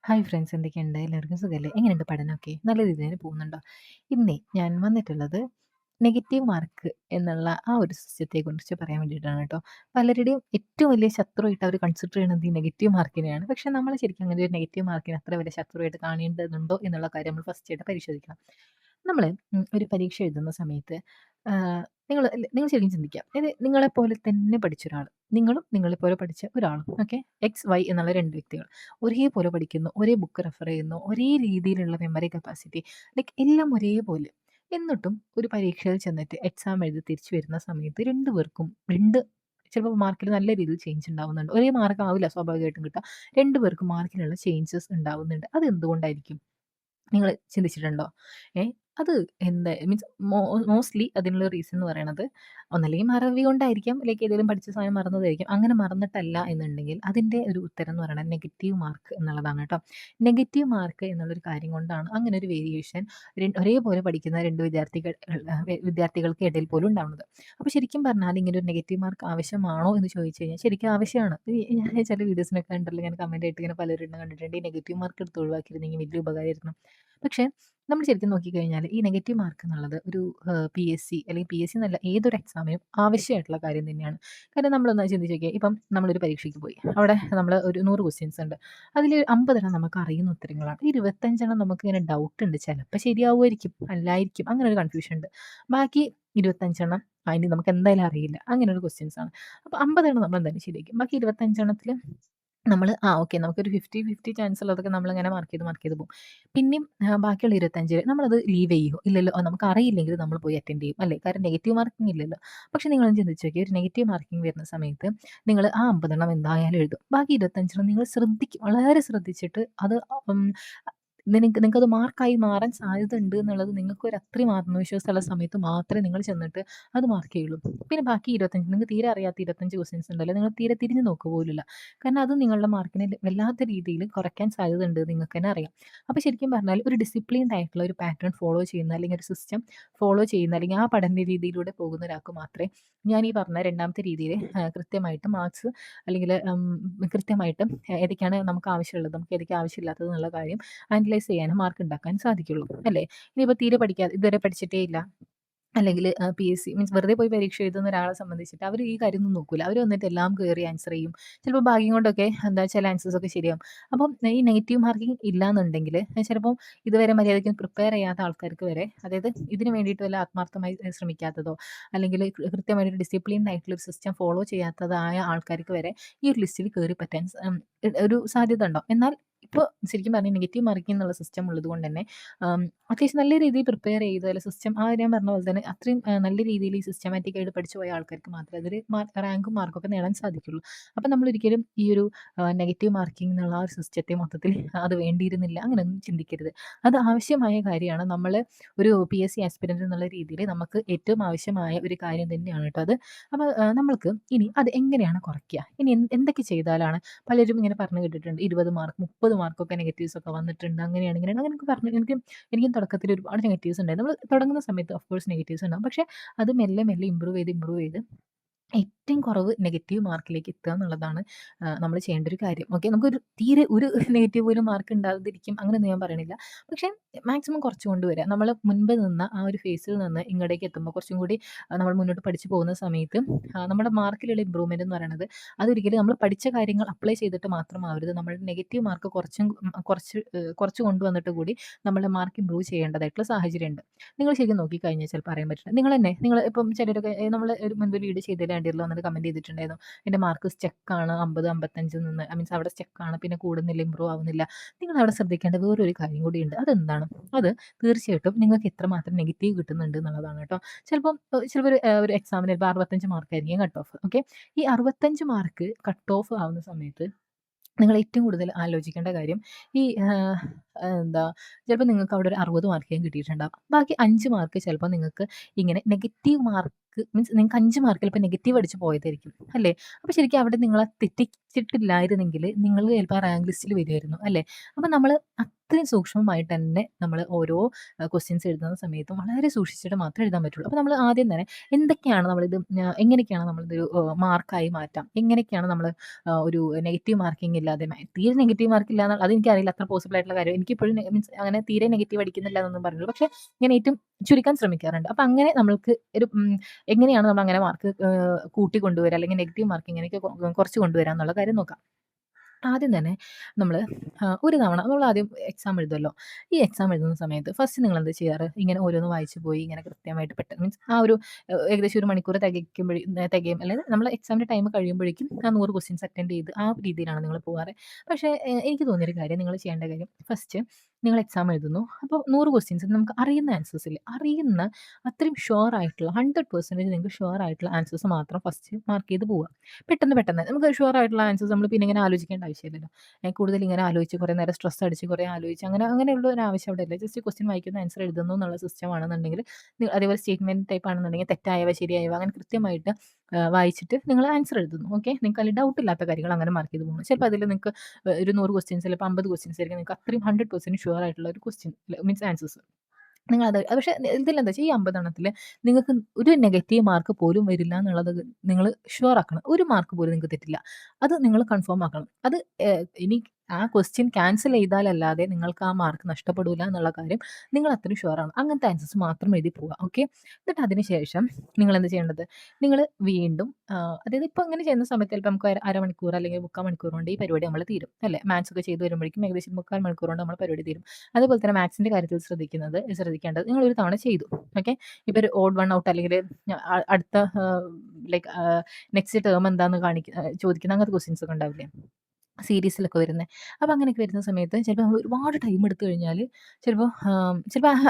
Hi friends, എന്തൊക്കെയുണ്ട്? എല്ലാവർക്കും സുഖമല്ലേ? എങ്ങനെയുണ്ട് പഠനമൊക്കെ? നല്ല രീതിയിൽ തന്നെ പോകുന്നുണ്ടോ? ഇന്നേ ഞാൻ വന്നിട്ടുള്ളത് നെഗറ്റീവ് മാർക്ക് എന്നുള്ള ആ ഒരു സിസ്റ്റത്തെക്കുറിച്ച് പറയാൻ വേണ്ടിയിട്ടാണ് കേട്ടോ. പലരുടെയും ഏറ്റവും വലിയ ശത്രുവായിട്ട് അവർ കൺസിഡർ ചെയ്യുന്നത് ഈ നെഗറ്റീവ് മാർക്കിനെയാണ്. പക്ഷേ നമ്മൾ ശരിക്കും അങ്ങനെ ഒരു നെഗറ്റീവ് മാർക്കിനെ അത്ര വലിയ ശത്രുവായിട്ട് കാണേണ്ടതുണ്ടോ എന്നുള്ള കാര്യം നമ്മൾ ഫസ്റ്റ് ആയിട്ട് പരിശോധിക്കണം. നമ്മൾ ഒരു പരീക്ഷ എഴുതുന്ന സമയത്ത് നിങ്ങൾ നിങ്ങൾ ശരിക്കും ചിന്തിക്കുക. അതായത് നിങ്ങളെപ്പോലെ തന്നെ പഠിച്ചൊരാൾ, നിങ്ങളും നിങ്ങളെപ്പോലെ പഠിച്ച ഒരാളും, ഓക്കെ? എക്സ്, വൈ എന്നുള്ള 2 വ്യക്തികൾ. ഒരേപോലെ പഠിക്കുന്നു, ഒരേ ബുക്ക് റെഫർ ചെയ്യുന്നു, ഒരേ രീതിയിലുള്ള മെമ്മറി കപ്പാസിറ്റി, ലൈക്ക് എല്ലാം ഒരേപോലെ. എന്നിട്ടും ഒരു പരീക്ഷയിൽ ചെന്നിട്ട് എക്സാം എഴുതി തിരിച്ചു വരുന്ന സമയത്ത് 2 പേർക്കും 2 ചിലപ്പോൾ മാർക്കിൽ നല്ല രീതിയിൽ ചേഞ്ച് ഉണ്ടാവുന്നുണ്ട്. ഒരേ മാർക്ക് ആവില്ല സ്വാഭാവികമായിട്ടും കിട്ടുക. 2 പേർക്കും മാർക്കിലുള്ള ചേഞ്ചസ് ഉണ്ടാവുന്നുണ്ട്. അതെന്തുകൊണ്ടായിരിക്കും? നിങ്ങൾ ചിന്തിച്ചിട്ടുണ്ടോ? ഏ അത് എന്താ മീൻസ് മോസ്റ്റ്ലി അതിനുള്ള റീസൺ എന്ന് പറയണത് ഒന്നല്ലെങ്കിൽ മറവി കൊണ്ടായിരിക്കാം, ലൈക്ക് ഏതെങ്കിലും പഠിച്ച സാധനം മറന്നതായിരിക്കും. അങ്ങനെ മറന്നിട്ടല്ല എന്നുണ്ടെങ്കിൽ അതിൻ്റെ ഒരു ഉത്തരം എന്ന് പറയുന്നത് നെഗറ്റീവ് മാർക്ക് എന്നുള്ളതാണ് കേട്ടോ. നെഗറ്റീവ് മാർക്ക് എന്നുള്ളൊരു കാര്യം കൊണ്ടാണ് അങ്ങനെ ഒരു വേരിയേഷൻ ഒരേപോലെ പഠിക്കുന്ന 2 വിദ്യാർത്ഥികൾക്ക് ഇടയിൽ പോലും ഉണ്ടാവുന്നത്. അപ്പോൾ ശരിക്കും പറഞ്ഞാൽ ഇങ്ങനെ ഒരു നെഗറ്റീവ് മാർക്ക് ആവശ്യമാണോ എന്ന് ചോദിച്ചു കഴിഞ്ഞാൽ ശരിക്കും ആവശ്യമാണ്. ഞാൻ ചില വീഡിയോസിനൊക്കെ ഉണ്ടല്ലോ, ഞാൻ കമൻ്റ് ആയിട്ട് ഇങ്ങനെ പലരും കണ്ടിട്ടുണ്ട്, ഈ നെഗറ്റീവ് മാർക്ക് എടുത്ത് ഒഴിവാക്കിയിരുന്നെങ്കിൽ വലിയ ഉപകാരമായിരുന്നു. പക്ഷേ നമ്മൾ ശരിക്കും നോക്കിക്കഴിഞ്ഞാൽ ഈ നെഗറ്റീവ് മാർക്ക് എന്നുള്ളത് ഒരു പി-എസ്-സി അല്ലെങ്കിൽ പി-എസ്-സി എന്നല്ല, ഏതൊരു എക്സാമിനും ആവശ്യമായിട്ടുള്ള കാര്യം തന്നെയാണ്. കാരണം നമ്മളൊന്ന് ചിന്തിച്ച് നോക്കിയേ, ഇപ്പം നമ്മളൊരു പരീക്ഷയ്ക്ക് പോയി. അവിടെ നമ്മൾ ഒരു 100 ക്വസ്റ്റ്യൻസ് ഉണ്ട്. അതിൽ 50 എണ്ണം നമുക്ക് അറിയുന്ന ഉത്തരങ്ങളാണ്. 25 എണ്ണം നമുക്ക് ഇങ്ങനെ ഡൗട്ട് ഉണ്ട്. ചിലപ്പോൾ ശരിയാവുമായിരിക്കും, അല്ലായിരിക്കും. അങ്ങനെ ഒരു കൺഫ്യൂഷൻ ഉണ്ട്. ബാക്കി 25 എണ്ണം അതിന് നമുക്ക് എന്തായാലും അറിയില്ല. അങ്ങനെ ഒരു ക്വസ്റ്റ്യൻസ് ആണ്. അപ്പോൾ 50 എണ്ണം നമ്മൾ എന്തായാലും ശരിയാക്കും. ബാക്കി 25 എണ്ണത്തിൽ നമ്മൾ ഓക്കെ, നമുക്കൊരു 50-50 ചാൻസ് ഉള്ളതൊക്കെ നമ്മളിങ്ങനെ മാർക്ക് ചെയ്ത് പോകും. പിന്നെയും ബാക്കിയുള്ള 25 നമ്മളത് ലീവ് ചെയ്യോ? ഇല്ലല്ലോ. നമുക്കറിയില്ലെങ്കിൽ നമ്മൾ പോയി അറ്റൻഡ് ചെയ്യും, അല്ലേ? കാരണം നെഗറ്റീവ് മാർക്കിംഗ് ഇല്ലല്ലോ. പക്ഷേ നിങ്ങളൊന്ന് ചിന്തിച്ച് നോക്കിയേ, ഒരു നെഗറ്റീവ് മാർക്കിംഗ് വരുന്ന സമയത്ത് നിങ്ങൾ ആ 50 എണ്ണം എന്തായാലും എഴുതും. ബാക്കി 25 എണ്ണം നിങ്ങൾ ശ്രദ്ധിക്കും. വളരെ ശ്രദ്ധിച്ചിട്ട് അത് ഉം നിങ്ങൾക്കത് മാർക്കായി മാറാൻ സാധ്യതയുണ്ട് എന്നുള്ളത് നിങ്ങൾക്കൊരു അത്രയും ആത്മവിശ്വാസമുള്ള സമയത്ത് മാത്രമേ നിങ്ങൾ ചെന്നിട്ട് അത് മാർക്ക് ചെയ്യുള്ളൂ. പിന്നെ ബാക്കി 25 നിങ്ങൾക്ക് തീരെ അറിയാത്ത 25 ക്വസ്റ്റ്യൻസ് ഉണ്ടല്ലോ, നിങ്ങൾ തീരെ തിരിഞ്ഞ് നോക്കുക പോലുമില്ല. കാരണം അത് നിങ്ങളുടെ മാർക്കിനെ വല്ലാത്ത രീതിയിൽ കുറയ്ക്കാൻ സാധ്യതയുണ്ട് നിങ്ങൾക്ക് തന്നെ അറിയാം. അപ്പോൾ ശരിക്കും പറഞ്ഞാൽ ഒരു ഡിസിപ്ലിൻഡ് ആയിട്ടുള്ള ഒരു പാറ്റേൺ ഫോളോ ചെയ്യുന്ന, അല്ലെങ്കിൽ ഒരു സിസ്റ്റം ഫോളോ ചെയ്യുന്ന, അല്ലെങ്കിൽ ആ പഠന രീതിയിലൂടെ പോകുന്ന ഒരാൾക്ക് മാത്രമേ ഞാൻ ഈ പറഞ്ഞ രണ്ടാമത്തെ രീതിയിൽ കൃത്യമായിട്ട് മാർക്സ്, അല്ലെങ്കിൽ കൃത്യമായിട്ട് ഏതൊക്കെയാണ് നമുക്ക് ആവശ്യമുള്ളത്, നമുക്ക് ഏതൊക്കെ ആവശ്യമില്ലാത്തത് എന്നുള്ള കാര്യം അനലൈസ് ചെയ്യാനും മാർക്ക് ഉണ്ടാക്കാൻ സാധിക്കുള്ളൂ, അല്ലേ? ഇനിയിപ്പോൾ തീരെ പഠിക്കാതെ ഇതുവരെ പഠിച്ചിട്ടേ ഇല്ല, അല്ലെങ്കിൽ പി-എസ്-സി മീൻസ് വെറുതെ പോയി പരീക്ഷ എഴുതുന്ന ഒരാളെ സംബന്ധിച്ചിട്ട് അവർ ഈ കാര്യമൊന്നും നോക്കൂല. അവർ വന്നിട്ട് എല്ലാം കയറി ആൻസർ ചെയ്യും. ചിലപ്പോൾ ഭാഗ്യം കൊണ്ടൊക്കെ എന്താ ചില ആൻസേഴ്സ് ഒക്കെ ശരിയാവും. അപ്പം ഈ നെഗറ്റീവ് മാർക്കിംഗ് ഇല്ലാന്നുണ്ടെങ്കിൽ ചിലപ്പം ഇതുവരെ മര്യാദയ്ക്ക് പ്രിപ്പയർ ചെയ്യാത്ത ആൾക്കാർക്ക് വരെ, അതായത് ഇതിന് വേണ്ടിയിട്ട് വല്ല ആത്മാർത്ഥമായി ശ്രമിക്കാത്തതോ, അല്ലെങ്കിൽ കൃത്യമായിട്ടൊരു ഡിസിപ്ലിൻഡ് ആയിട്ടുള്ള ഒരു സിസ്റ്റം ഫോളോ ചെയ്യാത്തതായ ആൾക്കാർക്ക് വരെ ഈ ഒരു ലിസ്റ്റിൽ കയറി പറ്റാൻ ഒരു സാധ്യത ഉണ്ടാവും. എന്നാൽ ഇപ്പോൾ ശരിക്കും പറഞ്ഞാൽ നെഗറ്റീവ് മാർക്കിംഗ് എന്നുള്ള സിസ്റ്റം ഉള്ളത് കൊണ്ട് തന്നെ അത്യാവശ്യം നല്ല രീതിയിൽ പ്രിപ്പയർ ചെയ്ത്, അല്ല സിസ്റ്റം ഞാൻ പറഞ്ഞ പോലെ തന്നെ അത്രയും നല്ല രീതിയിൽ ഈ സിസ്റ്റമാറ്റിക് ആയിട്ട് പഠിച്ചു പോയ ആൾക്കാർക്ക് മാത്രമേ അതൊരു റാങ്കും മാർക്കൊക്കെ നേടാൻ സാധിക്കുള്ളൂ. അപ്പം നമ്മളൊരിക്കലും ഈ ഒരു നെഗറ്റീവ് മാർക്കിംഗ് എന്നുള്ള ആ ഒരു സിസ്റ്റത്തെ മൊത്തത്തിൽ അത് വേണ്ടിയിരുന്നില്ല അങ്ങനെയൊന്നും ചിന്തിക്കരുത്. അത് ആവശ്യമായ കാര്യമാണ്. നമ്മൾ ഒരു പി-എസ്-സി ആസ്പിരന്റ് എന്നുള്ള രീതിയിൽ നമുക്ക് ഏറ്റവും ആവശ്യമായ ഒരു കാര്യം തന്നെയാണ് കേട്ടോ അത്. അപ്പോൾ നമ്മൾക്ക് ഇനി അത് എങ്ങനെയാണ് കുറയ്ക്കുക? ഇനി എന്തൊക്കെ ചെയ്താലാണ്, പലരും ഇങ്ങനെ പറഞ്ഞു കേട്ടിട്ടുണ്ട് 20 മാർക്ക് 30 മാർക്കൊക്കെ നെഗറ്റീവ്സ് ഒക്കെ വന്നിട്ടുണ്ട്, അങ്ങനെയാണ് ഇങ്ങനെയാണ് അങ്ങനെയൊക്കെ പറഞ്ഞു. എനിക്കും തുടക്കത്തിൽ ഒരുപാട് നെഗറ്റീവ്സ് ഉണ്ടായിരുന്നു. നമ്മൾ തുടങ്ങുന്ന സമയത്ത് ഓഫ് കോഴ്സ് നെഗറ്റീവ്സ് ഉണ്ടാവും. പക്ഷേ അത് മെല്ലെ മെല്ലെ ഇമ്പ്രൂവ് ചെയ്ത് ഏറ്റവും കുറവ് നെഗറ്റീവ് മാർക്കിലേക്ക് എത്തുക എന്നുള്ളതാണ് നമ്മൾ ചെയ്യേണ്ട ഒരു കാര്യം. ഓക്കെ, നമുക്കൊരു തീരെ ഒരു നെഗറ്റീവ് പോലും മാർക്ക് ഉണ്ടാകാതിരിക്കും അങ്ങനെയൊന്നും ഞാൻ പറയണില്ല. പക്ഷേ മാക്സിമം കുറച്ച് കൊണ്ടുവരിക. നമ്മൾ മുൻപ് നിന്ന ആ ഒരു ഫേസിൽ നിന്ന് ഇങ്ങോട്ടേക്ക് എത്തുമ്പോൾ കുറച്ചും കൂടി നമ്മൾ മുന്നോട്ട് പഠിച്ചു പോകുന്ന സമയത്ത് നമ്മുടെ മാർക്കിലുള്ള ഇമ്പ്രൂവ്മെന്റ് എന്ന് പറയുന്നത് അതൊരിക്കലും നമ്മൾ പഠിച്ച കാര്യങ്ങൾ അപ്ലൈ ചെയ്തിട്ട് മാത്രമാവരുത്. നമ്മളുടെ നെഗറ്റീവ് മാർക്ക് കുറച്ച് കൊണ്ടുവന്നിട്ട് കൂടി നമ്മുടെ മാർക്ക് ഇമ്പ്രൂവ് ചെയ്യേണ്ടതായിട്ടുള്ള സാഹചര്യമുണ്ട്. നിങ്ങൾ ശരിക്കും നോക്കിക്കഴിഞ്ഞാൽ ചിലപ്പോൾ അറിയാൻ പറ്റില്ല. നിങ്ങൾ ഇപ്പം ചിലരൊക്കെ നമ്മൾ ഒരു മുൻപ് വീഡിയോ ചെയ്തതിൽ കണ്ടിരുന്നു, വന്നിട്ട് കമൻറ്റ് ചെയ്തിട്ടുണ്ടായിരുന്നു, എൻ്റെ മാർക്ക് സ്റ്റക്കാണ് 50, 55 നിന്ന്, മീൻസ് അവിടെ സ്റ്റക്കാണ്, പിന്നെ കൂടുന്നില്ല, ഇമ്പ്രൂവ് ആവുന്നില്ല. നിങ്ങൾ അവിടെ ശ്രദ്ധിക്കേണ്ട വേറൊരു കാര്യം കൂടിയുണ്ട്. അതെന്താണ്? അത് തീർച്ചയായിട്ടും നിങ്ങൾക്ക് എത്രമാത്രം നെഗറ്റീവ് കിട്ടുന്നുണ്ട് എന്നുള്ളതാണ് കേട്ടോ. ചിലപ്പോൾ ഒരു എക്സാമിന് ചിലപ്പോൾ 65 മാർക്കായിരിക്കും കട്ട് ഓഫ്. ഓക്കെ, ഈ 65 മാർക്ക് കട്ട് ഓഫ് ആവുന്ന സമയത്ത് നിങ്ങൾ ഏറ്റവും കൂടുതൽ ആലോചിക്കേണ്ട കാര്യം ഈ എന്താ, ചിലപ്പോൾ നിങ്ങൾക്ക് അവിടെ ഒരു 60 മാർക്കേലും കിട്ടിയിട്ടുണ്ടാവും. ബാക്കി 5 മാർക്ക് ചിലപ്പോൾ നിങ്ങൾക്ക് ഇങ്ങനെ നെഗറ്റീവ് മാർക്ക് മാർക്ക് മീൻസ് നിങ്ങൾക്ക് 5 മാർക്ക് ചിലപ്പോൾ നെഗറ്റീവ് അടിച്ച് പോയതായിരിക്കും അല്ലേ? അപ്പോൾ ശരിക്കും അവിടെ നിങ്ങളെ തെറ്റിച്ചിട്ടില്ലായിരുന്നെങ്കിൽ നിങ്ങൾ ചിലപ്പോൾ ആ റാങ്ക് ലിസ്റ്റിൽ വരുമായിരുന്നു അല്ലേ? അപ്പോൾ നമ്മൾ അത്രയും സൂക്ഷ്മമായിട്ട് തന്നെ നമ്മൾ ഓരോ ക്വസ്റ്റ്യൻസ് എഴുതുന്ന സമയത്തും വളരെ സൂക്ഷിച്ചിട്ട് മാത്രമേ എഴുതാൻ പറ്റുള്ളൂ. അപ്പോൾ നമ്മൾ ആദ്യം തന്നെ എന്തൊക്കെയാണ് നമ്മളിത് എങ്ങനെയൊക്കെയാണ് നമ്മളിതൊരു മാർക്കായി മാറ്റാം? എങ്ങനെയൊക്കെയാണ് നമ്മൾ ഒരു നെഗറ്റീവ് മാർക്കിംഗ് ഇല്ലാതെ തീരെ നെഗറ്റീവ് മാർക്ക് ഇല്ലാന്ന് അതെനിക്കറിയില്ല അത്ര പോസിബിൾ ആയിട്ടുള്ള കാര്യം. എനിക്കിപ്പോഴും മീൻസ് അങ്ങനെ തീരെ നെഗറ്റീവ് അടിക്കുന്നില്ല എന്നൊന്നും പറഞ്ഞില്ല. പക്ഷേ ഞാൻ ഏറ്റവും ചുരുക്കാൻ ശ്രമിക്കാറുണ്ട്. അപ്പോൾ അങ്ങനെ നമ്മൾക്ക് ഒരു എങ്ങനെയാണ് നമ്മൾ അങ്ങനെ മാർക്ക് കൂട്ടി കൊണ്ടുവരിക അല്ലെങ്കിൽ നെഗറ്റീവ് മാർക്ക് ഇങ്ങനെയൊക്കെ കുറച്ച് കൊണ്ടുവരിക എന്നുള്ള കാര്യം നോക്കാം. ആദ്യം തന്നെ നമ്മള് ഒരു തവണ നമ്മളാദ്യം എക്സാം എഴുതുമല്ലോ. ഈ എക്സാം എഴുതുന്ന സമയത്ത് ഫസ്റ്റ് നിങ്ങളെന്താ ചെയ്യാറ്? ഇങ്ങനെ ഓരോന്ന് വായിച്ച് പോയി ഇങ്ങനെ കൃത്യമായിട്ട് പെട്ടെന്ന് മീൻസ് ആ ഒരു ഏകദേശം 1 മണിക്കൂർ തികയും അല്ലെങ്കിൽ നമ്മളെ എക്സാമിന്റെ ടൈം കഴിയുമ്പോഴേക്കും ആ 100 ക്വസ്റ്റ്യൻസ് അറ്റൻഡ് ചെയ്ത് ആ രീതിയിലാണ് നിങ്ങൾ പോവാറ്. പക്ഷേ എനിക്ക് തോന്നിയൊരു കാര്യം നിങ്ങൾ ചെയ്യേണ്ട കാര്യം ഫസ്റ്റ് നിങ്ങൾ എക്സാം എഴുതുന്നു. അപ്പോൾ 100 ക്വസ്റ്റ്യൻസ് നമുക്ക് അറിയുന്ന ആൻസേഴ്സ് ഇല്ലേ? അറിയുന്ന അത്രയും ഷുവർ ആയിട്ടുള്ള 100% നിങ്ങൾക്ക് ഷുവർ ആയിട്ടുള്ള ആൻസേഴ്സ് മാത്രം ഫസ്റ്റ് മാർക്ക് ചെയ്ത് പോവുക. പെട്ടെന്ന് പെട്ടെന്ന് നമുക്ക് ഷുവർ ആയിട്ടുള്ള ആൻസേഴ്സ് നമ്മൾ പിന്നെ ഇങ്ങനെ ആലോചിക്കേണ്ട ആവശ്യമില്ലല്ലോ. കൂടുതൽ ഇങ്ങനെ ആലോചിച്ച് കുറേ നേരം സ്ട്രെസ് അടിച്ച് കുറേ ആലോചിച്ച് അങ്ങനെയുള്ള ഒരു ആവശ്യം അവിടെ ഇല്ല. ജസ്റ്റ് ക്വസ്റ്റ്യൻ വായിക്കുന്നു ആൻസർ എഴുതുന്നു എന്നുള്ള സിസ്റ്റം ആണെന്നുണ്ടെങ്കിൽ അതേപോലെ സ്റ്റേറ്റ്മെന്റ് ടൈപ്പ് ആണെന്നുണ്ടെങ്കിൽ തെറ്റായവ ശരിയായവ അങ്ങനെ കൃത്യമായിട്ട് വായിച്ചിട്ട് നിങ്ങൾ ആൻസർ എഴുതുന്നു. ഓക്കെ. നിങ്ങൾക്ക് അതിൽ ഡൗട്ട് ഇല്ലാത്ത കാര്യങ്ങൾ അങ്ങനെ മാർക്ക് ചെയ്ത് പോകുന്നു. ചിലപ്പോൾ അതിൽ നിങ്ങൾക്ക് ഒരു 100 ക്വസ്റ്റ്യൻസ് ചിലപ്പോൾ 50 ക്വസ്റ്റ്യൻസ് ആയിരിക്കും നിങ്ങൾക്ക് അത്രയും 100% ഷുവർ ആയിട്ടുള്ള ഒരു ക്വസ്റ്റ്യൻ മീൻസ് ആൻസേഴ്സ്. നിങ്ങളത് പക്ഷേ ഇതിലെന്താ വെച്ചാൽ ഈ 50 എണ്ണത്തില് നിങ്ങൾക്ക് ഒരു നെഗറ്റീവ് മാർക്ക് പോലും വരില്ല എന്നുള്ളത് നിങ്ങൾ ഷുവർ ആക്കണം. ഒരു മാർക്ക് പോലും നിങ്ങൾക്ക് തെറ്റില്ല. അത് നിങ്ങൾ കൺഫേം ആക്കണം. അത് ഇനി ആ ക്വസ്റ്റ്യൻ ക്യാൻസൽ ചെയ്താലല്ലാതെ നിങ്ങൾക്ക് ആ മാർക്ക് നഷ്ടപ്പെടൂല എന്നുള്ള കാര്യം നിങ്ങൾ അത്രയും ഷുവർ ആണ്. അങ്ങനത്തെ ആൻസേഴ്സ് മാത്രം എഴുതി പോവുക. ഓക്കെ. എന്നിട്ട് അതിന് ശേഷം നിങ്ങളെന്ത് ചെയ്യേണ്ടത്? നിങ്ങൾ വീണ്ടും അതായത് ഇപ്പോൾ ഇങ്ങനെ ചെയ്യുന്ന സമയത്ത് ചിലപ്പോൾ നമുക്ക് അരമണിക്കൂർ അല്ലെങ്കിൽ 3/4 മണിക്കൂർ കൊണ്ട് ഈ പരിപാടി നമ്മൾ തീരും അല്ലേ? മാത്സ് ഒക്കെ ചെയ്ത് വരുമ്പോഴേക്കും ഏകദേശം 3/4 മണിക്കൂർ കൊണ്ട് നമ്മൾ പരിപാടി തീരും. അതുപോലെ തന്നെ മാത്സിന്റെ കാര്യത്തിൽ ശ്രദ്ധിക്കേണ്ടത് നിങ്ങൾ ഒരു തവണ ചെയ്തു. ഓക്കെ. ഇപ്പോൾ ഒരു ഓഡ് വൺ ഔട്ട് അല്ലെങ്കിൽ അടുത്ത ലൈക്ക് നെക്സ്റ്റ് ടേം എന്താന്ന് ചോദിക്കുന്ന അങ്ങനത്തെ ക്വസ്റ്റ്യൻസ് ഒക്കെ ഉണ്ടാവില്ലേ? സീരീസിലൊക്കെ വരുന്നത്. അപ്പോൾ അങ്ങനെയൊക്കെ വരുന്ന സമയത്ത് ചിലപ്പോൾ നമ്മൾ ഒരുപാട് ടൈം എടുത്തു കഴിഞ്ഞാൽ ചിലപ്പോൾ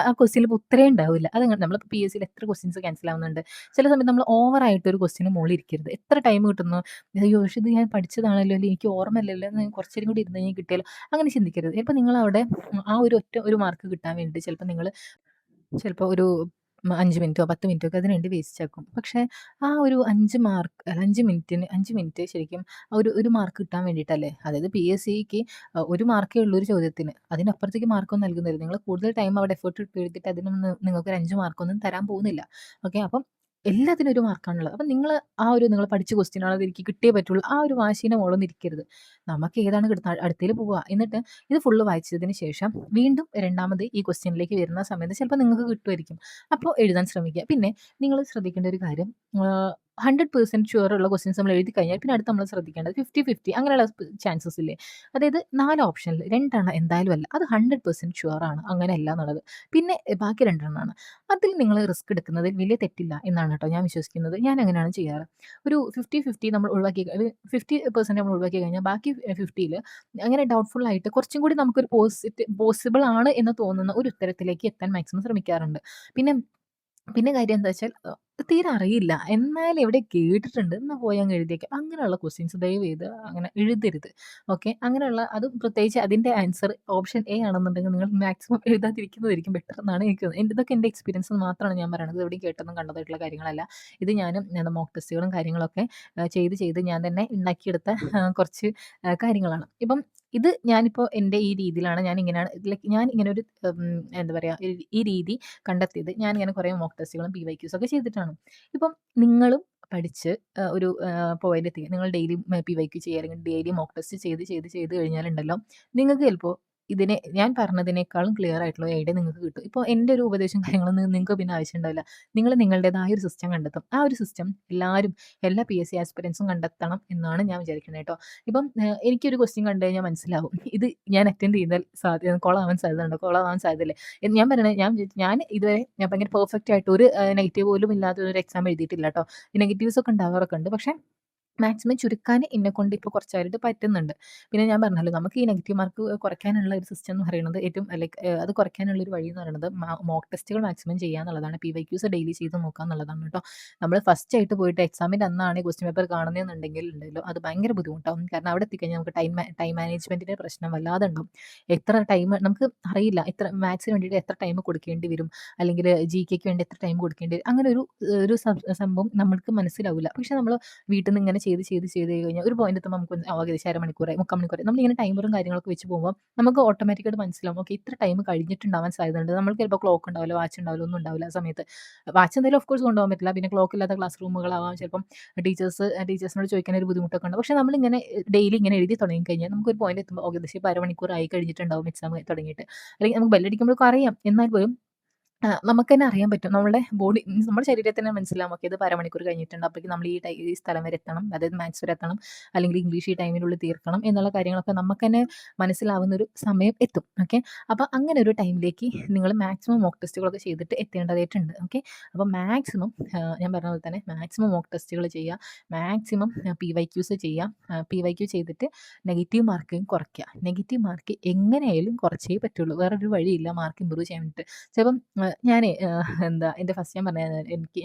ആ ക്വസ്റ്റ്യനിൽ ഉത്തരേ ഉണ്ടാവില്ല. അതങ്ങനെ നമ്മൾ PSCയിൽ എത്ര ക്വസ്റ്റ്യൻസ് ക്യാൻസൽ ആവുന്നുണ്ട്. ചില സമയത്ത് നമ്മൾ ഓവറായിട്ട് ഒരു ക്വസ്റ്റ്യന് മുകളിൽ ഇരിക്കരുത്. എത്ര ടൈം കിട്ടുന്നു, അയ്യോ പക്ഷേ ഇത് ഞാൻ പഠിച്ചതാണല്ലോ അല്ലെങ്കിൽ എനിക്ക് ഓർമ്മയില്ലല്ലോ എന്ന് കുറച്ചേരം കൂടി ഇരുന്ന് കഴിഞ്ഞാൽ കിട്ടിയാലോ അങ്ങനെ ചിന്തിക്കരുത്. ചിലപ്പോൾ നിങ്ങളവിടെ ആ ഒരു മാർക്ക് കിട്ടാൻ വേണ്ടിയിട്ട് ചിലപ്പോൾ ഒരു 5 മിനിറ്റോ 10 മിനിറ്റോ ഒക്കെ അതിന് വേണ്ടി വേസ്റ്റ് ആക്കും. പക്ഷേ ആ ഒരു 5 മാർക്ക് അല്ല 5 മിനിറ്റ് ശരിക്കും ഒരു മാർക്ക് കിട്ടാൻ വേണ്ടിയിട്ടല്ലേ. അതായത് PSCക്ക് 1 മാർക്കേ ഉള്ളൂ ഒരു ചോദ്യത്തിന്. അതിനപ്പുറത്തേക്ക് മാർക്കൊന്നും നൽകുന്നില്ല. നിങ്ങൾ കൂടുതൽ ടൈം അവിടെ എഫേർട്ട് ഇട്ട് എഴുതിയിട്ട് അതിനൊന്നും നിങ്ങൾക്ക് ഒരു 5 മാർക്കൊന്നും തരാൻ പോകുന്നില്ല. ഓക്കെ. അപ്പം എല്ലാത്തിനും ഒരു മാർക്കാണുള്ളത്. അപ്പം നിങ്ങൾ പഠിച്ച ക്വസ്റ്റ്യൻ ആണ് അത് എനിക്ക് കിട്ടിയേ പറ്റുള്ളൂ. ആ ഒരു വാശീൻ്റെ മോളൊന്നും ഇരിക്കരുത്. നമുക്ക് ഏതാണ് കിട്ടുന്നത് അടുത്തതിൽ പോവുക. എന്നിട്ട് ഇത് ഫുള്ള് വായിച്ചതിന് ശേഷം വീണ്ടും രണ്ടാമത് ഈ ക്വസ്റ്റ്യനിലേക്ക് വരുന്ന സമയത്ത് ചിലപ്പോൾ നിങ്ങൾക്ക് കിട്ടുമായിരിക്കും. അപ്പോൾ എഴുതാൻ ശ്രമിക്കുക. പിന്നെ നിങ്ങൾ ശ്രദ്ധിക്കേണ്ട ഒരു കാര്യം 100% ഷുവർ ഉള്ള ക്വസ്റ്റ്യൻസ് നമ്മൾ എഴുതി കഴിഞ്ഞാൽ പിന്നെ അടുത്ത് നമ്മൾ ശ്രദ്ധിക്കേണ്ടത് 50-50 അങ്ങനെയുള്ള ചാൻസസ് ഇല്ലേ? അതായത് 4 ഓപ്ഷനിൽ 2 എണ്ണം എന്തായാലും അല്ല. അത് 100% ഷുവർ ആണ്. അങ്ങനെയല്ല എന്നുള്ളത്. പിന്നെ ബാക്കി 2 എണ്ണമാണ്. അതിൽ നിങ്ങൾ റിസ്ക് എടുക്കുന്നതിൽ വലിയ തെറ്റില്ല എന്നാണ് കേട്ടോ ഞാൻ വിശ്വസിക്കുന്നത്. ഞാൻ അങ്ങനെയാണ് ചെയ്യാറ്. ഒരു 50-50 നമ്മൾ ഒഴിവാക്കി 50% നമ്മൾ ഒഴിവാക്കി കഴിഞ്ഞാൽ ബാക്കി 50യിൽ അങ്ങനെ ഡൗട്ട്ഫുൾ ആയിട്ട് കുറച്ചും കൂടി നമുക്കൊരു പോസിബിൾ ആണ് എന്ന് തോന്നുന്ന ഒരു ഉത്തരത്തിലേക്ക് എത്താൻ മാക്സിമം ശ്രമിക്കാറുണ്ട്. പിന്നെ പിന്നെ കാര്യം എന്താ വെച്ചാൽ തീരെ അറിയില്ല. എന്നാലും എവിടെയോ കേട്ടിട്ടുണ്ട്. എന്നാ പോയി അങ്ങ് എഴുതിയേക്കാം. അങ്ങനെയുള്ള ക്വസ്റ്റ്യൻസ് ദയവ് ചെയ്ത് അങ്ങനെ എഴുതരുത്. ഓക്കെ. അങ്ങനെയുള്ള അതും പ്രത്യേകിച്ച് അതിന്റെ ആൻസർ ഓപ്ഷൻ എ ആണെന്നുണ്ടെങ്കിൽ നിങ്ങൾ മാക്സിമം എഴുതാതിരിക്കുന്നതായിരിക്കും ബെറ്റർ എന്നാണ് എനിക്ക് തോന്നുന്നത്. ഇതൊക്കെ എൻ്റെ എക്സ്പീരിയൻസ് മാത്രമാണ് ഞാൻ പറയണത്. എവിടെയും കേട്ടതും കണ്ടതായിട്ടുള്ള കാര്യങ്ങളല്ല. ഇത് ഞാനും മോക്ക് ടെസ്റ്റുകളും കാര്യങ്ങളൊക്കെ ചെയ്ത് ഞാൻ തന്നെ ഉണ്ടാക്കിയെടുത്ത കുറച്ച് കാര്യങ്ങളാണ്. ഇപ്പം ഇത് ഞാനിപ്പോൾ എൻ്റെ ഈ രീതിയിലാണ് ഞാനിങ്ങനെയാണ് ലൈക്ക് ഞാൻ ഇങ്ങനെ ഒരു എന്താ പറയുക ഈ രീതി കണ്ടെത്തിയത്. ഞാനിങ്ങനെ കുറേ മോക്ക് ടെസ്റ്റുകളും PYQs ഒക്കെ ചെയ്തിട്ടാണ്. ഇപ്പം നിങ്ങളും പഠിച്ച് ഒരു പോയിന്റെത്തി നിങ്ങൾ ഡെയിലി PYQ ചെയ്യുക അല്ലെങ്കിൽ ഡെയിലി മോക്ക് ടെസ്റ്റ് ചെയ്ത് കഴിഞ്ഞാലുണ്ടല്ലോ നിങ്ങൾക്ക് ചിലപ്പോൾ ഞാൻ പറഞ്ഞതിനേക്കാളും ക്ലിയർ ആയിട്ടുള്ള ഒരു ഐഡിയ നിങ്ങൾക്ക് കിട്ടും. ഇപ്പോൾ എൻ്റെ ഒരു ഉപദേശവും കാര്യങ്ങളൊന്നും നിങ്ങൾക്ക് പിന്നെ ആവശ്യമുണ്ടാവില്ല. നിങ്ങൾ നിങ്ങളുടേതായ ഒരു സിസ്റ്റം കണ്ടെത്തും. ആ ഒരു സിസ്റ്റം എല്ലാ PSC ആസ്പിരൻസും കണ്ടെത്തണം എന്നാണ് ഞാൻ വിചാരിക്കുന്നത് കേട്ടോ. ഇപ്പം എനിക്കൊരു ക്വസ്റ്റ്യൻ കണ്ടു കഴിഞ്ഞാൽ മനസ്സിലാവും. ഇത് ഞാൻ അറ്റൻഡ് ചെയ്താൽ കൊളാവാൻ സാധ്യതയുണ്ടോ? കൊളാവാൻ സാധ്യതയില്ല. ഞാൻ പറയണേ ഞാൻ ഇതുവരെ ഞാൻ ഭയങ്കര പെർഫെക്റ്റ് ആയിട്ട് ഒരു നെഗറ്റീവ് പോലും ഇല്ലാത്ത ഒരു എക്സാം എഴുതിയിട്ടില്ല കേട്ടോ. നെഗറ്റീവ്സ് ഒക്കെ ഉണ്ടാവാറൊക്കെ ഉണ്ട്. പക്ഷേ മാക്സിമം ചുരുക്കാൻ എന്നെക്കൊണ്ട് ഇപ്പോൾ കുറച്ചായിട്ട് പറ്റുന്നുണ്ട്. പിന്നെ ഞാൻ പറഞ്ഞല്ലോ നമുക്ക് ഈ നെഗറ്റീവ് മാർക്ക് കുറയ്ക്കാനുള്ള ഒരു സിസ്റ്റം എന്ന് പറയുന്നത് ഏറ്റവും അത് കുറയ്ക്കാനുള്ള ഒരു വഴി എന്ന് പറയുന്നത് മോക്ക് ടെസ്റ്റുകൾ മാക്സിമം ചെയ്യുക എന്നുള്ളതാണ്. PYQs ഡെയിലി ചെയ്ത് നോക്കുക എന്നുള്ളതാണ് കേട്ടോ. നമ്മൾ ഫസ്റ്റ് ആയിട്ട് പോയിട്ട് എക്സാമിൻ്റെ അന്നാണ് ക്വസ്റ്റ്യൻ പേപ്പർ കാണുന്നതെന്നുണ്ടെങ്കിൽ ഉണ്ടല്ലോ അത് ഭയങ്കര ബുദ്ധിമുട്ടാവും. കാരണം അവിടെ എത്തിക്കഴിഞ്ഞാൽ നമുക്ക് ടൈം മാനേജ്മെൻറ്റിൻ്റെ പ്രശ്നം വല്ലാതെ ഉണ്ടാവും. എത്ര ടൈം നമുക്ക് അറിയില്ല, എത്ര മാത്സിന് വേണ്ടിയിട്ട് എത്ര ടൈം കൊടുക്കേണ്ടി വരും, അല്ലെങ്കിൽ GKക്ക് വേണ്ടി എത്ര ടൈം കൊടുക്കേണ്ടി വരും, അങ്ങനെ ഒരു സംഭവം നമ്മൾക്ക് മനസ്സിലാവില്ല. പക്ഷെ നമ്മൾ വീട്ടിൽ നിന്ന് ഇങ്ങനെ ചെയ്ത് കഴിഞ്ഞാൽ ഒരു പോയിന്റ് എത്തുമ്പോൾ നമുക്ക് ഏകദേശം അരമണിക്കൂറായി, 3/4 നമ്മളിങ്ങനെ ടൈമറും കാര്യങ്ങളൊക്കെ വെച്ച് പോകുമ്പോൾ നമുക്ക് ഓട്ടോമാറ്റിക്കായിട്ട് മനസ്സിലാവും ഓക്കെ ഇത്ര ടൈം കഴിഞ്ഞിട്ടുണ്ടാവാൻ സാധ്യതയുണ്ട്. നമ്മൾക്ക് ചിലപ്പോൾ ക്ലോക്ക് ഉണ്ടാവില്ല, വാച്ച് ഉണ്ടാവില്ല, ഒന്നും ഉണ്ടാവില്ല ആ സമയത്ത്. വാച്ച് എന്തായാലും ഓഫ് കോഴ്സ് കൊണ്ടുപോകാൻ പറ്റില്ല. പിന്നെ ക്ലോക്ക് ഇല്ലാത്ത ക്ലാസ് റൂമുകളാവാം, ചിലപ്പം ടീച്ചേഴ്സിനോട് ചോദിക്കാൻ ഒരു ബുദ്ധിമുട്ടൊക്കെ ഉണ്ട്. പക്ഷെ നമ്മളിങ്ങനെ ഡെയിലി ഇങ്ങനെ എഴുതി തുടങ്ങി കഴിഞ്ഞാൽ നമുക്ക് ഒരു പോയിന്റ് എത്തുമ്പോൾ ഏകദേശം ഇപ്പോൾ അരമണിക്കൂറായി കഴിഞ്ഞിട്ടുണ്ടാവും എക്സാം തുടങ്ങിയിട്ട്. അല്ലെങ്കിൽ നമുക്ക് ബെല്ലടിക്കുമ്പോഴൊക്കെ അറിയാം, എന്നാൽ പോലും നമുക്ക് തന്നെ അറിയാൻ പറ്റും. നമ്മളുടെ ബോഡി മീൻസ് നമ്മുടെ ശരീരത്തിന് മനസ്സിലാവും ഓക്കെ ഇത് അരമണിക്കൂർ കഴിഞ്ഞിട്ടുണ്ട്. അപ്പോഴേക്കും നമ്മൾ ഈ സ്ഥലം വരെ എത്തണം, അതായത് മാത്സ് വരെ എത്തണം, അല്ലെങ്കിൽ ഇംഗ്ലീഷ് ഈ ടൈമിനുള്ളിൽ തീർക്കണം എന്നുള്ള കാര്യങ്ങളൊക്കെ നമുക്ക് തന്നെ മനസ്സിലാവുന്ന ഒരു സമയം എത്തും. ഓക്കെ, അപ്പോൾ അങ്ങനെ ഒരു ടൈമിലേക്ക് നിങ്ങൾ മാക്സിമം മോക്ക് ടെസ്റ്റുകളൊക്കെ ചെയ്തിട്ട് എത്തേണ്ടതായിട്ടുണ്ട്. ഓക്കെ, അപ്പോൾ മാക്സിമം ഞാൻ പറഞ്ഞ പോലെ തന്നെ മാക്സിമം മോക്ക് ടെസ്റ്റുകൾ ചെയ്യുക, മാക്സിമം PYQs ചെയ്യുക. PYQ ചെയ്തിട്ട് നെഗറ്റീവ് മാർക്ക് കുറയ്ക്കുക. നെഗറ്റീവ് മാർക്ക് എങ്ങനെയായാലും കുറച്ചേ പറ്റുള്ളൂ, വേറൊരു വഴിയില്ല മാർക്ക് ഇമ്പ്രൂവ് ചെയ്യാൻ വേണ്ടിയിട്ട്. ചിലപ്പം ഞാനേ എൻ്റെ ഫസ്റ്റ് ഞാൻ പറഞ്ഞ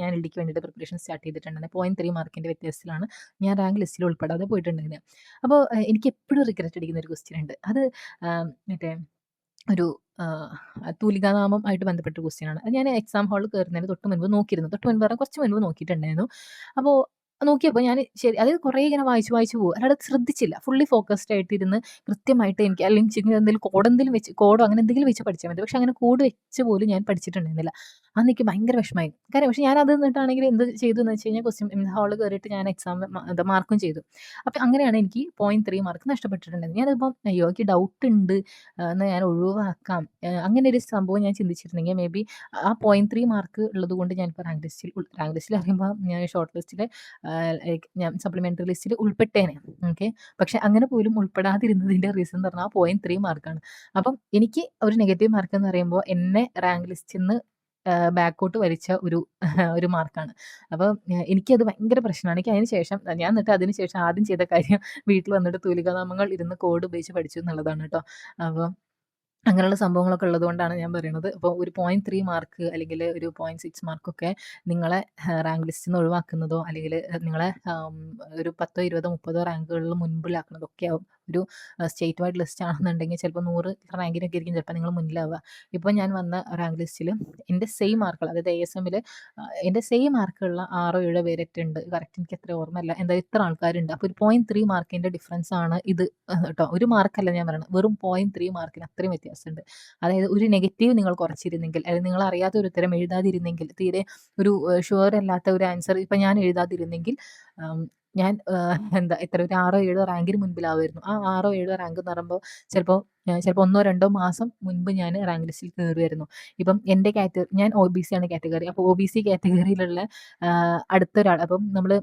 ഞാൻ LDക്ക് വേണ്ടിയിട്ട് പ്രിപ്പറേഷൻ സ്റ്റാർട്ട് ചെയ്തിട്ടുണ്ടായിരുന്നു. 0.3 മാർക്കിൻ്റെ വ്യത്യാസത്തിലാണ് ഞാൻ റാങ്ക് ലിസ്റ്റിൽ ഉൾപ്പെടാതെ പോയിട്ടുണ്ടായിരുന്നത്. അപ്പോൾ എനിക്ക് എപ്പോഴും റിഗ്രറ്റ് അടിക്കുന്ന ഒരു ക്വസ്റ്റ്യൻ ഉണ്ട്. അത് മറ്റേ ഒരു തൂലികാനാമം ആയിട്ട് ബന്ധപ്പെട്ട ക്വസ്റ്റ്യൻ ആണ്. അത് ഞാൻ എക്സാം ഹാളിൽ കയറുന്നതിന് തൊട്ട് മുൻപ് നോക്കിയിരുന്നു. തൊട്ട് മുൻപ് പറഞ്ഞാൽ കുറച്ച് മുൻപ് നോക്കിയിട്ടുണ്ടായിരുന്നു. അപ്പോൾ നോക്കിയപ്പോൾ ഞാൻ ശരി അത് കുറേ ഇങ്ങനെ വായിച്ച് പോകും. അല്ലാതെ ശ്രദ്ധിച്ചില്ല. ഫുള്ളി ഫോക്കസ്ഡ് ആയിട്ടിരുന്ന് കൃത്യമായിട്ട് എനിക്ക് അല്ലെങ്കിൽ എന്തെങ്കിലും കോഡോ അങ്ങനെ എന്തെങ്കിലും വെച്ച് പഠിച്ചാൽ മതി. പക്ഷെ അങ്ങനെ കോഡ് വെച്ച് പോലും ഞാൻ പഠിച്ചിട്ടുണ്ടായിരുന്നില്ല. അന്ന് എനിക്ക് ഭയങ്കര വിഷമമായി. കാര്യം പക്ഷെ ഞാൻ അത് എന്നിട്ടാണെങ്കിൽ എന്ത് ചെയ്തു എന്ന് വെച്ച് കഴിഞ്ഞാൽ ക്വസ്റ്റ്യൻ ഹാളിൽ കയറിയിട്ട് ഞാൻ എക്സാം മാർക്കും ചെയ്തു. അപ്പോൾ അങ്ങനെയാണ് എനിക്ക് 0.3 മാർക്ക് നഷ്ടപ്പെട്ടിട്ടുണ്ടായിരുന്നത്. ഞാനിപ്പം അയ്യോ എനിക്ക് ഡൗട്ട് ഉണ്ട്, എന്നാൽ ഞാൻ ഒഴിവാക്കാം, അങ്ങനെ ഒരു സംഭവം ഞാൻ ചിന്തിച്ചിരുന്നെങ്കിൽ മേ ബി ആ 0.3 മാർക്ക് ഉള്ളത് കൊണ്ട് ഞാനിപ്പോൾ റാങ്ക് ലിസ്റ്റിൽ അറിയുമ്പോൾ ഞാൻ ഷോർട്ട് ലിസ്റ്റിൽ ഞാൻ സപ്ലിമെൻ്ററി ലിസ്റ്റിൽ ഉൾപ്പെട്ടേനെ. ഓക്കെ, പക്ഷെ അങ്ങനെ പോലും ഉൾപ്പെടാതിരുന്നതിൻ്റെ റീസൺ എന്ന് പറഞ്ഞാൽ ആ 0.3 മാർക്കാണ്. അപ്പം എനിക്ക് ഒരു നെഗറ്റീവ് മാർക്ക് എന്ന് പറയുമ്പോൾ എന്നെ റാങ്ക് ലിസ്റ്റിൽ നിന്ന് ബാക്കോട്ട് വലിച്ച ഒരു മാർക്കാണ്. അപ്പോൾ എനിക്കത് ഭയങ്കര പ്രശ്നമാണ്. എനിക്ക് അതിന് ശേഷം ഞാൻ എന്നിട്ട് അതിന് ശേഷം ആദ്യം ചെയ്ത കാര്യം വീട്ടിൽ വന്നിട്ട് തൂലികാനാമങ്ങൾ ഇരുന്ന് കോഡ് ഉപയോഗിച്ച് പഠിച്ചു എന്നുള്ളതാണ് കേട്ടോ. അപ്പോൾ അങ്ങനെയുള്ള സംഭവങ്ങളൊക്കെ ഉള്ളതുകൊണ്ടാണ് ഞാൻ പറയുന്നത്. അപ്പോൾ ഒരു 0.3 മാർക്ക് അല്ലെങ്കിൽ ഒരു 0.6 മാർക്കൊക്കെ നിങ്ങളെ റാങ്ക് ലിസ്റ്റിൽ നിന്ന് ഒഴിവാക്കുന്നതോ അല്ലെങ്കിൽ നിങ്ങളെ ഒരു 10, 20, 30 റാങ്കുകളിൽ മുൻപിലാക്കുന്നതൊക്കെ ആവും. ഒരു സ്റ്റേറ്റ് വൈഡ് ലിസ്റ്റ് ആണെന്നുണ്ടെങ്കിൽ ചിലപ്പോൾ 100 റാങ്കിനൊക്കെ ആയിരിക്കും ചിലപ്പോൾ നിങ്ങൾ മുന്നിലാവുക. ഇപ്പോൾ ഞാൻ വന്ന റാങ്ക് ലിസ്റ്റിൽ എൻ്റെ സെയിം മാർക്കുകൾ, അതായത് ASMൽ എൻ്റെ സെയിം മാർക്കുള്ള 6 7 പേരൊക്കെയുണ്ട്. കറക്റ്റ് എനിക്ക് എത്ര ഓർമ്മയില്ല, എന്തായാലും ഇത്ര ആൾക്കാരുണ്ട്. അപ്പോൾ ഒരു 0.3 മാർക്കിൻ്റെ ഡിഫറൻസ് ആണ് ഇത് കേട്ടോ. ഒരു മാർക്കല്ല ഞാൻ പറയുന്നത്, വെറും 0.3 മാർക്കിന് അത്രയും വ്യത്യാസമുണ്ട്. അതായത് ഒരു നെഗറ്റീവ് നിങ്ങൾ കുറച്ചിരുന്നെങ്കിൽ, അല്ലെങ്കിൽ നിങ്ങൾ അറിയാത്ത ഒരു ഉത്തരം എഴുതാതിരുന്നെങ്കിൽ, തീരെ ഒരു ഷുവർ അല്ലാത്ത ഒരു ആൻസർ ഇപ്പം ഞാൻ എഴുതാതിരുന്നെങ്കിൽ ഞാൻ എത്ര ഒരു 6 7 റാങ്കിന് മുൻപിലാവുമായിരുന്നു. ആ 6 7 റാങ്ക് എന്ന് പറയുമ്പോൾ ചിലപ്പോൾ 1 2 മാസം മുൻപ് ഞാൻ റാങ്ക് ലിസ്റ്റിൽ കയറുമായിരുന്നു. ഇപ്പം എൻ്റെ ഞാൻ OBC ആണ് കാറ്റഗറി. അപ്പോൾ OBC കാറ്റഗറിയിലുള്ള അടുത്തൊരാൾ, അപ്പം നമ്മൾ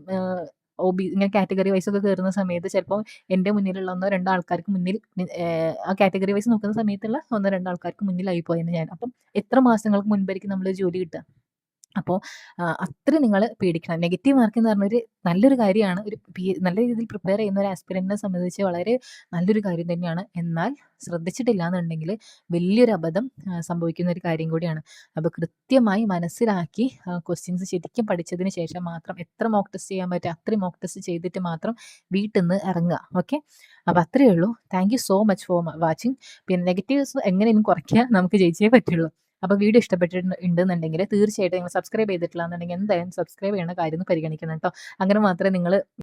ഇങ്ങനെ കാറ്റഗറി വൈസ് ഒക്കെ കയറുന്ന സമയത്ത് ചിലപ്പോൾ എൻ്റെ മുന്നിലുള്ള 1 2 ആൾക്കാർക്ക് മുന്നിൽ ആ കാറ്റഗറി വൈസ് നോക്കുന്ന സമയത്തുള്ള 1 2 ആൾക്കാർക്ക് മുന്നിലായി പോയെന്ന് ഞാൻ. അപ്പം എത്ര മാസങ്ങൾക്ക് മുൻപായിരിക്കും നമ്മൾ ജോലി കിട്ടുക. അപ്പോൾ അത്രയും നിങ്ങൾ പേടിക്കണം. നെഗറ്റീവ് മാർക്ക് എന്ന് പറഞ്ഞൊരു നല്ലൊരു കാര്യമാണ്. നല്ല രീതിയിൽ പ്രിപ്പയർ ചെയ്യുന്ന ഒരു ആസ്പിരന്റിനെ സംബന്ധിച്ച് വളരെ നല്ലൊരു കാര്യം തന്നെയാണ്. എന്നാൽ ശ്രദ്ധിച്ചിട്ടില്ല എന്നുണ്ടെങ്കിൽ വലിയൊരു അബദ്ധം സംഭവിക്കുന്ന ഒരു കാര്യം കൂടിയാണ്. അപ്പോൾ കൃത്യമായി മനസ്സിലാക്കി ക്വസ്റ്റ്യൻസ് ശരിക്കും പഠിച്ചതിന് ശേഷം മാത്രം എത്ര മോക്ക് ടെസ്റ്റ് ചെയ്യാൻ പറ്റുക അത്രയും മോക്ക് ടെസ്റ്റ് ചെയ്തിട്ട് മാത്രം വീട്ടിൽ നിന്ന് ഇറങ്ങുക. ഓക്കെ, അപ്പോൾ അത്രയേ ഉള്ളൂ. Thank you so much for watching. പിന്നെ നെഗറ്റീവ്സ് എങ്ങനെയും കുറയ്ക്കുക, നമുക്ക് ജയിച്ചേ പറ്റുള്ളൂ. അപ്പോൾ വീഡിയോ ഇഷ്ടപ്പെട്ടിട്ടുണ്ടെന്നുണ്ടെങ്കിൽ തീർച്ചയായിട്ടും നിങ്ങൾ സബ്സ്ക്രൈബ് ചെയ്തിട്ടില്ല എന്നുണ്ടെങ്കിൽ എന്തായാലും സബ്സ്ക്രൈബ് ചെയ്യണ കാര്യം ഒന്ന് പരിഗണിക്കണം കേട്ടോ. അങ്ങനെ മാത്രമേ നിങ്ങൾ